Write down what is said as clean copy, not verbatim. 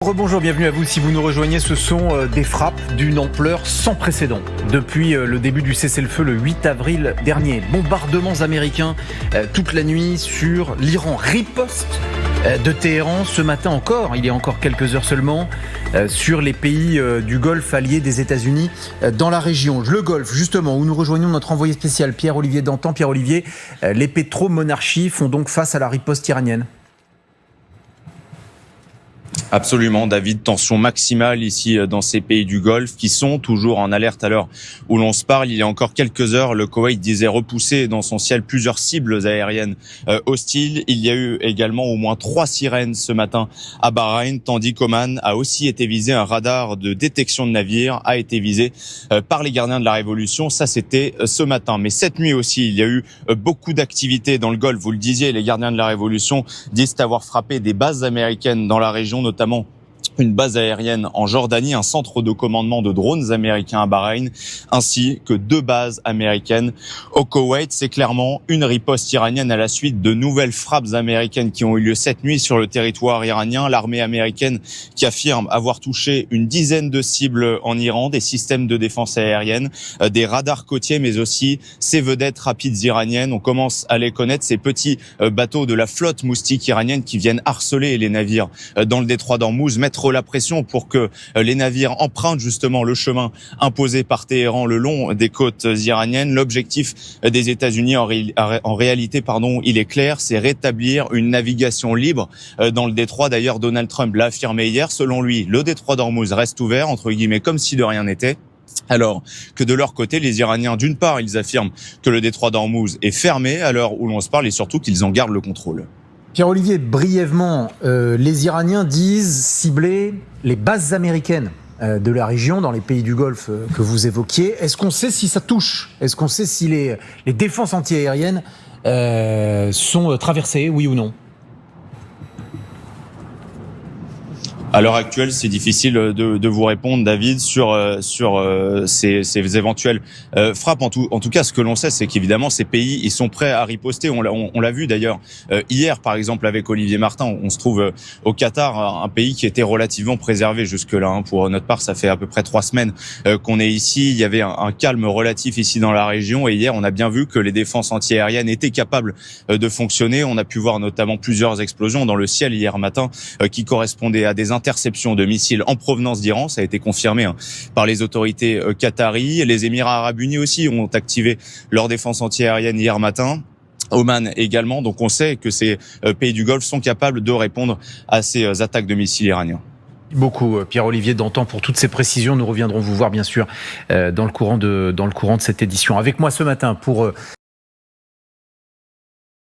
Rebonjour, bienvenue à vous. Si vous nous rejoignez, ce sont des frappes d'une ampleur sans précédent. Depuis le début du cessez-le-feu le 8 avril dernier, bombardements américains toute la nuit sur l'Iran. Riposte de Téhéran ce matin encore, il y a encore quelques heures seulement, sur les pays du Golfe alliés des États-Unis dans la région. Le Golfe, justement, où nous rejoignons notre envoyé spécial Pierre-Olivier Dantan. Pierre-Olivier, les pétromonarchies font donc face à la riposte iranienne. Absolument, David. Tension maximale ici dans ces pays du Golfe qui sont toujours en alerte à l'heure où l'on se parle. Il y a encore quelques heures, le Koweït disait repousser dans son ciel plusieurs cibles aériennes hostiles. Il y a eu également au moins 3 sirènes ce matin à Bahreïn, tandis qu'Oman a aussi été visé. Un radar de détection de navires a été visé par les gardiens de la Révolution. Ça, c'était ce matin. Mais cette nuit aussi, il y a eu beaucoup d'activités dans le Golfe. Vous le disiez, les gardiens de la Révolution disent avoir frappé des bases américaines dans la région, notamment une base aérienne en Jordanie, un centre de commandement de drones américains à Bahreïn, ainsi que 2 bases américaines au Koweït. C'est clairement une riposte iranienne à la suite de nouvelles frappes américaines qui ont eu lieu cette nuit sur le territoire iranien. L'armée américaine qui affirme avoir touché une dizaine de cibles en Iran, des systèmes de défense aérienne, des radars côtiers, mais aussi ces vedettes rapides iraniennes. On commence à les connaître, ces petits bateaux de la flotte moustique iranienne qui viennent harceler les navires dans le détroit d'Ormuz, mettre la pression pour que les navires empruntent justement le chemin imposé par Téhéran le long des côtes iraniennes. L'objectif des États-Unis en réalité, il est clair, c'est rétablir une navigation libre dans le détroit. D'ailleurs, Donald Trump l'a affirmé hier. Selon lui, le détroit d'Ormuz reste ouvert, entre guillemets, comme si de rien n'était. Alors que de leur côté, les Iraniens, d'une part, ils affirment que le détroit d'Ormuz est fermé à l'heure où l'on se parle et surtout qu'ils en gardent le contrôle. Pierre-Olivier, brièvement, les Iraniens disent cibler les bases américaines de la région, dans les pays du Golfe que vous évoquiez. Est-ce qu'on sait si ça touche ? Est-ce qu'on sait si les défenses antiaériennes sont traversées, oui ou non ? À l'heure actuelle, c'est difficile de vous répondre, David, sur ces éventuelles frappes. En tout cas, ce que l'on sait, c'est qu'évidemment, ces pays, ils sont prêts à riposter. On l'a vu d'ailleurs hier, par exemple, avec Olivier Martin. On se trouve au Qatar, un pays qui était relativement préservé jusque-là. Pour notre part, ça fait à peu près 3 semaines qu'on est ici. Il y avait un calme relatif ici dans la région. Et hier, on a bien vu que les défenses antiaériennes étaient capables de fonctionner. On a pu voir notamment plusieurs explosions dans le ciel hier matin qui correspondaient à des interception de missiles en provenance d'Iran. Ça a été confirmé par les autorités qataries. Les Émirats arabes unis aussi ont activé leur défense antiaérienne hier matin. Oman également. Donc on sait que ces pays du Golfe sont capables de répondre à ces attaques de missiles iraniens. Beaucoup, Pierre-Olivier Dantan, pour toutes ces précisions. Nous reviendrons vous voir, bien sûr, dans le courant de cette édition. Avec moi ce matin pour